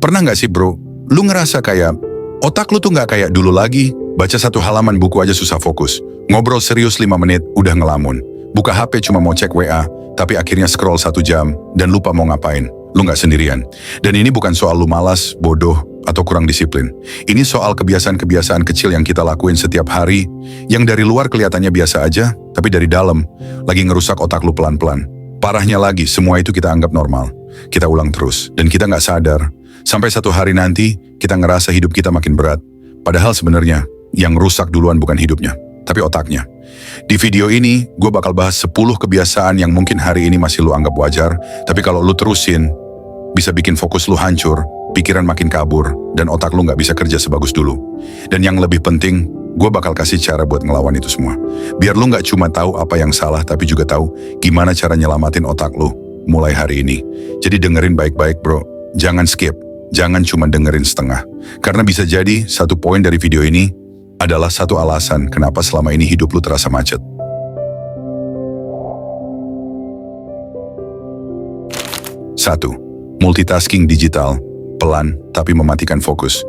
Pernah nggak sih bro, lu ngerasa kayak otak lu tuh nggak kayak dulu lagi, baca satu halaman buku aja susah fokus, ngobrol serius 5 menit udah ngelamun, buka HP cuma mau cek WA, tapi akhirnya scroll 1 jam dan lupa mau ngapain. Lu nggak sendirian. Dan ini bukan soal lu malas, bodoh, atau kurang disiplin. Ini soal kebiasaan-kebiasaan kecil yang kita lakuin setiap hari, yang dari luar kelihatannya biasa aja, tapi dari dalam lagi ngerusak otak lu pelan-pelan. Parahnya lagi, semua itu kita anggap normal. Kita ulang terus, dan kita nggak sadar. Sampai satu hari nanti, kita ngerasa hidup kita makin berat. Padahal sebenarnya, yang rusak duluan bukan hidupnya, tapi otaknya. Di video ini, gue bakal bahas 10 kebiasaan yang mungkin hari ini masih lu anggap wajar, tapi kalau lu terusin, bisa bikin fokus lu hancur, pikiran makin kabur, dan otak lu nggak bisa kerja sebagus dulu. Dan yang lebih penting, gue bakal kasih cara buat ngelawan itu semua. Biar lu nggak cuma tahu apa yang salah, tapi juga tahu gimana cara nyelamatin otak lu mulai hari ini. Jadi dengerin baik-baik bro, jangan skip. Jangan cuma dengerin setengah. Karena bisa jadi satu poin dari video ini adalah satu alasan kenapa selama ini hidup lu terasa macet. 1. Multitasking digital. Pelan, tapi mematikan fokus.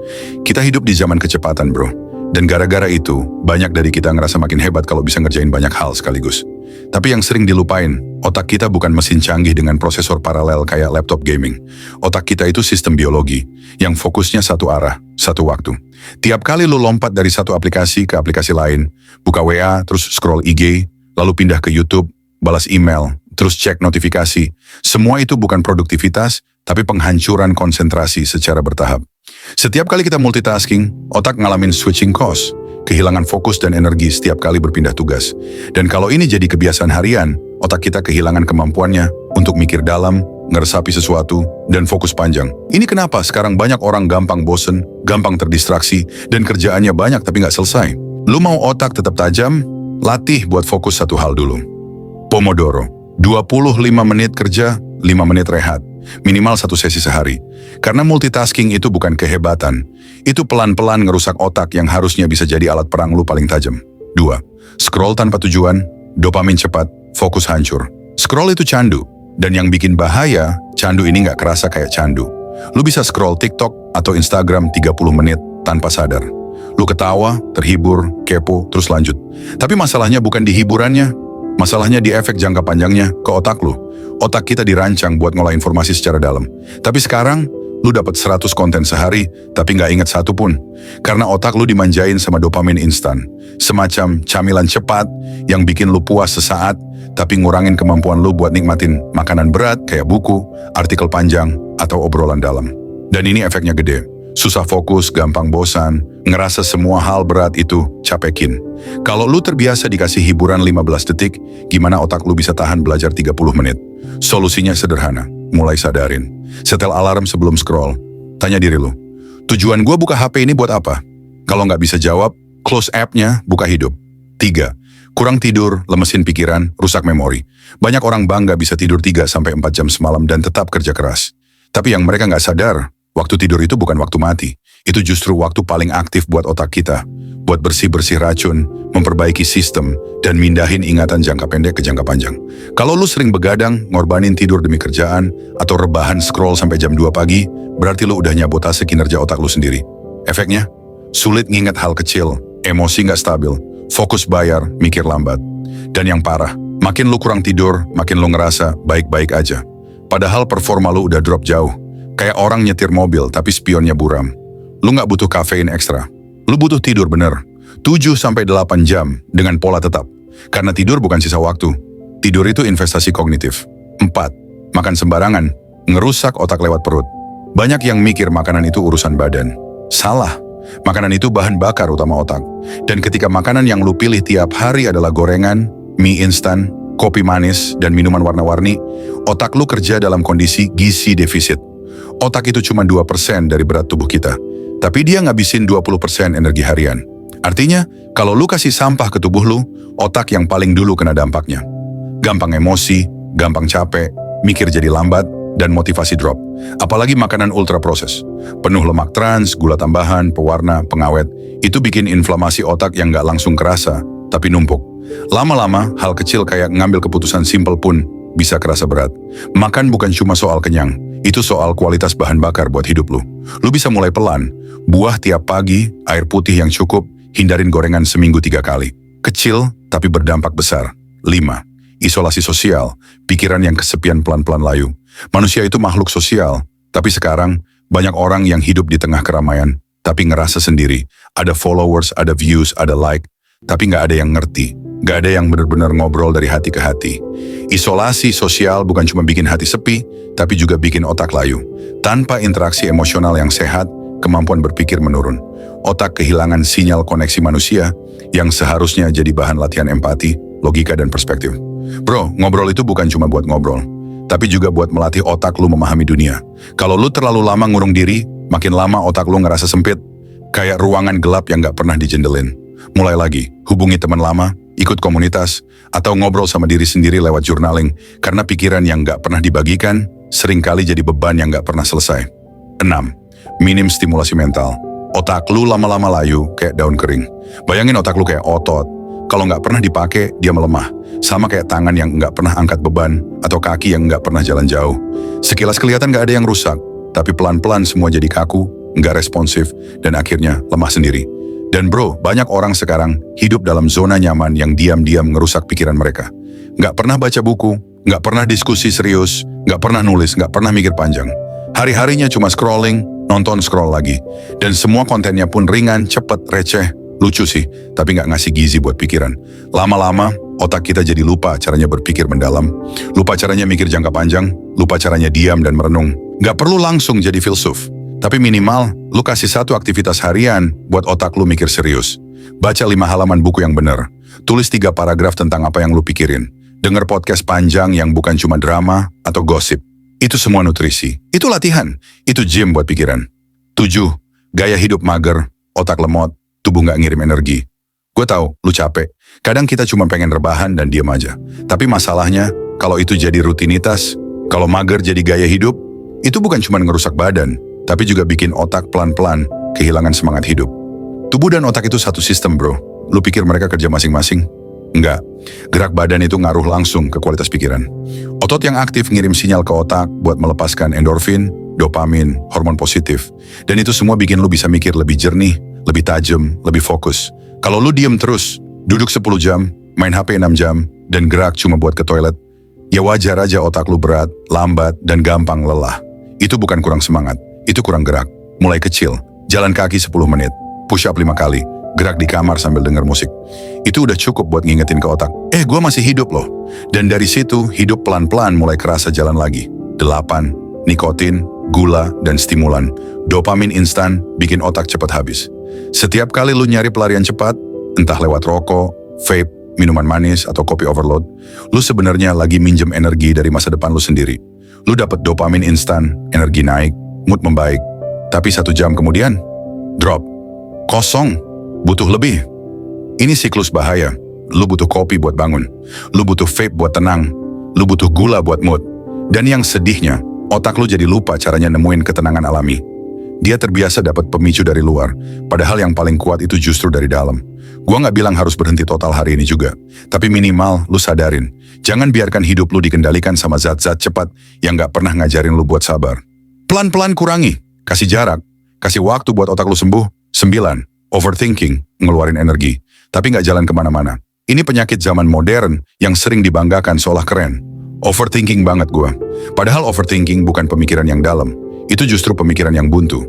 Kita hidup di zaman kecepatan bro. Dan gara-gara itu, banyak dari kita ngerasa makin hebat kalau bisa ngerjain banyak hal sekaligus. Tapi yang sering dilupain, otak kita bukan mesin canggih dengan prosesor paralel kayak laptop gaming. Otak kita itu sistem biologi, yang fokusnya satu arah, satu waktu. Tiap kali lu lompat dari satu aplikasi ke aplikasi lain, buka WA, terus scroll IG, lalu pindah ke YouTube, balas email, terus cek notifikasi. Semua itu bukan produktivitas, tapi penghancuran konsentrasi secara bertahap. Setiap kali kita multitasking, otak ngalamin switching cost, kehilangan fokus dan energi setiap kali berpindah tugas. Dan kalau ini jadi kebiasaan harian, otak kita kehilangan kemampuannya untuk mikir dalam, ngeresapi sesuatu, dan fokus panjang. Ini kenapa sekarang banyak orang gampang bosen, gampang terdistraksi, dan kerjaannya banyak tapi nggak selesai. Lu mau otak tetap tajam? Latih buat fokus satu hal dulu. Pomodoro, 25 menit kerja, 5 menit rehat. Minimal 1 sesi sehari. Karena multitasking itu bukan kehebatan. Itu pelan-pelan ngerusak otak yang harusnya bisa jadi alat perang lu paling tajam. 2. Scroll tanpa tujuan, dopamin cepat, fokus hancur. Scroll itu candu. Dan yang bikin bahaya, candu ini nggak kerasa kayak candu. Lu bisa scroll TikTok atau Instagram 30 menit tanpa sadar. Lu ketawa, terhibur, kepo, terus lanjut. Tapi masalahnya bukan di hiburannya. Masalahnya di efek jangka panjangnya ke otak lu. Otak kita dirancang buat ngolah informasi secara dalam. Tapi sekarang, lu dapat 100 konten sehari, tapi nggak inget satu pun. Karena otak lu dimanjain sama dopamin instan. Semacam camilan cepat yang bikin lu puas sesaat, tapi ngurangin kemampuan lu buat nikmatin makanan berat kayak buku, artikel panjang, atau obrolan dalam. Dan ini efeknya gede. Susah fokus, gampang bosan, ngerasa semua hal berat itu capekin. Kalau lu terbiasa dikasih hiburan 15 detik, gimana otak lu bisa tahan belajar 30 menit? Solusinya sederhana, mulai sadarin. Setel alarm sebelum scroll. Tanya diri lu, tujuan gua buka HP ini buat apa? Kalau nggak bisa jawab, close app-nya, buka hidup. 3. Kurang tidur, lemesin pikiran, rusak memori. Banyak orang bangga bisa tidur 3-4 jam semalam dan tetap kerja keras. Tapi yang mereka nggak sadar, waktu tidur itu bukan waktu mati. Itu justru waktu paling aktif buat otak kita. Buat bersih-bersih racun, memperbaiki sistem, dan mindahin ingatan jangka pendek ke jangka panjang. Kalau lu sering begadang, ngorbanin tidur demi kerjaan, atau rebahan scroll sampai jam 2 pagi, berarti lu udah nyabotase kinerja otak lu sendiri. Efeknya? Sulit nginget hal kecil, emosi nggak stabil, fokus bayar, mikir lambat. Dan yang parah, makin lu kurang tidur, makin lu ngerasa baik-baik aja. Padahal performa lu udah drop jauh. Kayak orang nyetir mobil tapi spionnya buram. Lu nggak butuh kafein ekstra. Lu butuh tidur bener. 7-8 jam dengan pola tetap. Karena tidur bukan sisa waktu. Tidur itu investasi kognitif. 4. Makan sembarangan. Ngerusak otak lewat perut. Banyak yang mikir makanan itu urusan badan. Salah. Makanan itu bahan bakar utama otak. Dan ketika makanan yang lu pilih tiap hari adalah gorengan, mie instan, kopi manis, dan minuman warna-warni, otak lu kerja dalam kondisi gizi defisit. Otak itu cuma 2% dari berat tubuh kita. Tapi dia ngabisin 20% energi harian. Artinya, kalau lu kasih sampah ke tubuh lu, otak yang paling dulu kena dampaknya. Gampang emosi, gampang capek, mikir jadi lambat, dan motivasi drop. Apalagi makanan ultra proses. Penuh lemak trans, gula tambahan, pewarna, pengawet. Itu bikin inflamasi otak yang nggak langsung kerasa, tapi numpuk. Lama-lama, hal kecil kayak ngambil keputusan simpel pun bisa kerasa berat. Makan bukan cuma soal kenyang. Itu soal kualitas bahan bakar buat hidup lu. Lu bisa mulai pelan, buah tiap pagi, air putih yang cukup, hindarin gorengan seminggu 3 kali. Kecil tapi berdampak besar. 5. Isolasi sosial, pikiran yang kesepian pelan-pelan layu. Manusia itu makhluk sosial, tapi sekarang banyak orang yang hidup di tengah keramaian, tapi ngerasa sendiri. Ada followers, ada views, ada like, tapi nggak ada yang ngerti. Nggak ada yang benar-benar ngobrol dari hati ke hati. Isolasi sosial bukan cuma bikin hati sepi, tapi juga bikin otak layu. Tanpa interaksi emosional yang sehat, kemampuan berpikir menurun. Otak kehilangan sinyal koneksi manusia yang seharusnya jadi bahan latihan empati, logika, dan perspektif. Bro, ngobrol itu bukan cuma buat ngobrol, tapi juga buat melatih otak lu memahami dunia. Kalau lu terlalu lama ngurung diri, makin lama otak lu ngerasa sempit, kayak ruangan gelap yang nggak pernah dijendelin. Mulai lagi, hubungi teman lama, ikut komunitas, atau ngobrol sama diri sendiri lewat journaling, karena pikiran yang nggak pernah dibagikan seringkali jadi beban yang nggak pernah selesai. 6. Minim stimulasi mental. Otak lu lama-lama layu kayak daun kering. Bayangin otak lu kayak otot. Kalau nggak pernah dipakai, dia melemah. Sama kayak tangan yang nggak pernah angkat beban, atau kaki yang nggak pernah jalan jauh. Sekilas kelihatan nggak ada yang rusak, tapi pelan-pelan semua jadi kaku, nggak responsif, dan akhirnya lemah sendiri. Dan bro, banyak orang sekarang hidup dalam zona nyaman yang diam-diam ngerusak pikiran mereka. Nggak pernah baca buku, nggak pernah diskusi serius, nggak pernah nulis, nggak pernah mikir panjang. Hari-harinya cuma scrolling, nonton scroll lagi. Dan semua kontennya pun ringan, cepet, receh, lucu sih, tapi nggak ngasih gizi buat pikiran. Lama-lama, otak kita jadi lupa caranya berpikir mendalam, lupa caranya mikir jangka panjang, lupa caranya diam dan merenung. Nggak perlu langsung jadi filsuf. Tapi minimal, lu kasih satu aktivitas harian buat otak lu mikir serius. Baca 5 halaman buku yang bener. Tulis 3 paragraf tentang apa yang lu pikirin. Dengar podcast panjang yang bukan cuma drama atau gosip. Itu semua nutrisi. Itu latihan. Itu gym buat pikiran. 7. Gaya hidup mager, otak lemot, tubuh nggak ngirim energi. Gue tahu, lu capek. Kadang kita cuma pengen rebahan dan diam aja. Tapi masalahnya, kalau itu jadi rutinitas, kalau mager jadi gaya hidup, itu bukan cuma ngerusak badan, tapi juga bikin otak pelan-pelan kehilangan semangat hidup. Tubuh dan otak itu satu sistem, bro. Lu pikir mereka kerja masing-masing? Enggak. Gerak badan itu ngaruh langsung ke kualitas pikiran. Otot yang aktif ngirim sinyal ke otak buat melepaskan endorfin, dopamin, hormon positif. Dan itu semua bikin lu bisa mikir lebih jernih, lebih tajam, lebih fokus. Kalau lu diem terus, duduk 10 jam, main HP 6 jam, dan gerak cuma buat ke toilet, ya wajar aja otak lu berat, lambat, dan gampang lelah. Itu bukan kurang semangat. Itu kurang gerak. Mulai kecil, jalan kaki 10 menit, push up 5 kali, gerak di kamar sambil denger musik. Itu udah cukup buat ngingetin ke otak, gue masih hidup loh. Dan dari situ, hidup pelan-pelan mulai kerasa jalan lagi. 8. Nikotin, gula, dan stimulan. Dopamin instan bikin otak cepat habis. Setiap kali lu nyari pelarian cepat, entah lewat rokok, vape, minuman manis, atau kopi overload, lu sebenarnya lagi minjem energi dari masa depan lu sendiri. Lu dapet dopamin instan, energi naik, mood membaik. Tapi 1 jam kemudian, drop. Kosong. Butuh lebih. Ini siklus bahaya. Lu butuh kopi buat bangun. Lu butuh vape buat tenang. Lu butuh gula buat mood. Dan yang sedihnya, otak lu jadi lupa caranya nemuin ketenangan alami. Dia terbiasa dapat pemicu dari luar, padahal yang paling kuat itu justru dari dalam. Gua nggak bilang harus berhenti total hari ini juga. Tapi minimal lu sadarin. Jangan biarkan hidup lu dikendalikan sama zat-zat cepat yang nggak pernah ngajarin lu buat sabar. Pelan-pelan kurangi, kasih jarak, kasih waktu buat otak lu sembuh. 9. Overthinking, ngeluarin energi, tapi nggak jalan kemana-mana. Ini penyakit zaman modern yang sering dibanggakan seolah keren. Overthinking banget gua. Padahal overthinking bukan pemikiran yang dalam, itu justru pemikiran yang buntu.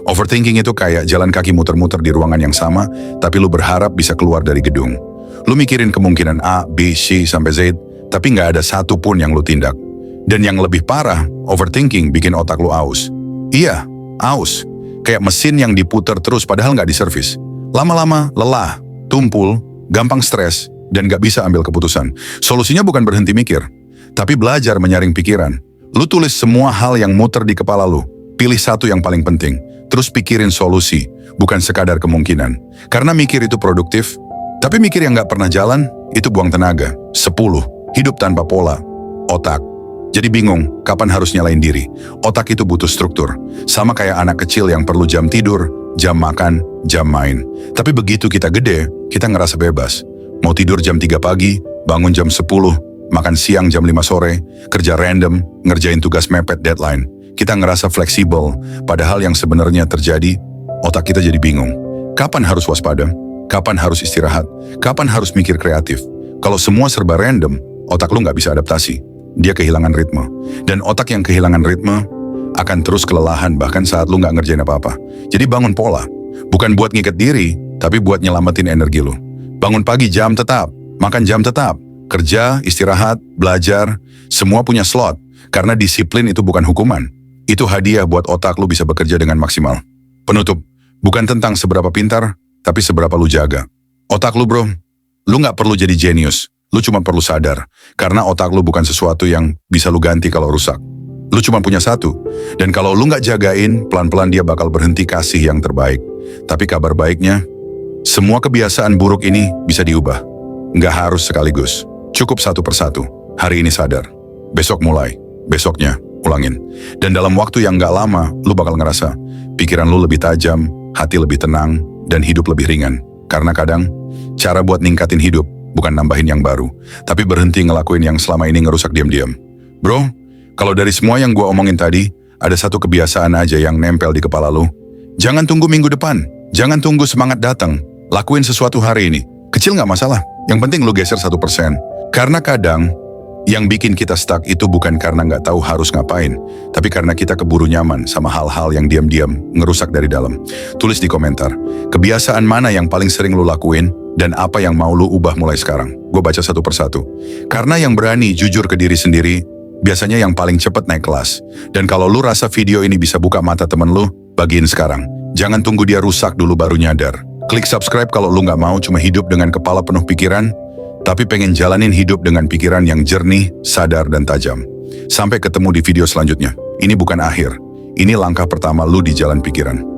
Overthinking itu kayak jalan kaki muter-muter di ruangan yang sama, tapi lu berharap bisa keluar dari gedung. Lu mikirin kemungkinan A, B, C, sampai Z, tapi nggak ada satu pun yang lu tindak. Dan yang lebih parah, overthinking bikin otak lu aus. Iya, aus. Kayak mesin yang diputer terus padahal nggak diservis. Lama-lama lelah, tumpul, gampang stres, dan nggak bisa ambil keputusan. Solusinya bukan berhenti mikir, tapi belajar menyaring pikiran. Lu tulis semua hal yang muter di kepala lu. Pilih satu yang paling penting, terus pikirin solusi, bukan sekadar kemungkinan. Karena mikir itu produktif, tapi mikir yang nggak pernah jalan, itu buang tenaga. 10. Hidup tanpa pola. Otak. Jadi bingung, kapan harus nyalain diri. Otak itu butuh struktur. Sama kayak anak kecil yang perlu jam tidur, jam makan, jam main. Tapi begitu kita gede, kita ngerasa bebas. Mau tidur jam 3 pagi, bangun jam 10, makan siang jam 5 sore, kerja random, ngerjain tugas mepet deadline. Kita ngerasa fleksibel, padahal yang sebenarnya terjadi, otak kita jadi bingung. Kapan harus waspada? Kapan harus istirahat? Kapan harus mikir kreatif? Kalau semua serba random, otak lu nggak bisa adaptasi. Dia kehilangan ritme. Dan otak yang kehilangan ritme akan terus kelelahan bahkan saat lu nggak ngerjain apa-apa. Jadi bangun pola. Bukan buat ngikat diri, tapi buat nyelamatin energi lu. Bangun pagi jam tetap, makan jam tetap, kerja, istirahat, belajar, semua punya slot. Karena disiplin itu bukan hukuman. Itu hadiah buat otak lu bisa bekerja dengan maksimal. Penutup, bukan tentang seberapa pintar, tapi seberapa lu jaga. Otak lu bro, lu nggak perlu jadi jenius. Lu cuma perlu sadar. Karena otak lu bukan sesuatu yang bisa lu ganti kalau rusak. Lu cuma punya satu. Dan kalau lu nggak jagain, pelan-pelan dia bakal berhenti kasih yang terbaik. Tapi kabar baiknya, semua kebiasaan buruk ini bisa diubah. Nggak harus sekaligus. Cukup satu persatu. Hari ini sadar. Besok mulai. Besoknya ulangin. Dan dalam waktu yang nggak lama, lu bakal ngerasa pikiran lu lebih tajam, hati lebih tenang, dan hidup lebih ringan. Karena kadang, cara buat ningkatin hidup bukan nambahin yang baru, tapi berhenti ngelakuin yang selama ini ngerusak diam-diam. Bro, kalau dari semua yang gua omongin tadi, ada satu kebiasaan aja yang nempel di kepala lu. Jangan tunggu minggu depan. Jangan tunggu semangat datang. Lakuin sesuatu hari ini. Kecil nggak masalah. Yang penting lu geser 1%. Karena kadang, yang bikin kita stuck itu bukan karena nggak tahu harus ngapain, tapi karena kita keburu nyaman sama hal-hal yang diam-diam ngerusak dari dalam. Tulis di komentar, kebiasaan mana yang paling sering lu lakuin, dan apa yang mau lu ubah mulai sekarang. Gue baca satu persatu. Karena yang berani jujur ke diri sendiri, biasanya yang paling cepat naik kelas. Dan kalau lu rasa video ini bisa buka mata temen lu, bagiin sekarang. Jangan tunggu dia rusak dulu baru nyadar. Klik subscribe kalau lu nggak mau cuma hidup dengan kepala penuh pikiran, tapi pengen jalanin hidup dengan pikiran yang jernih, sadar, dan tajam. Sampai ketemu di video selanjutnya. Ini bukan akhir. Ini langkah pertama lu di jalan pikiran.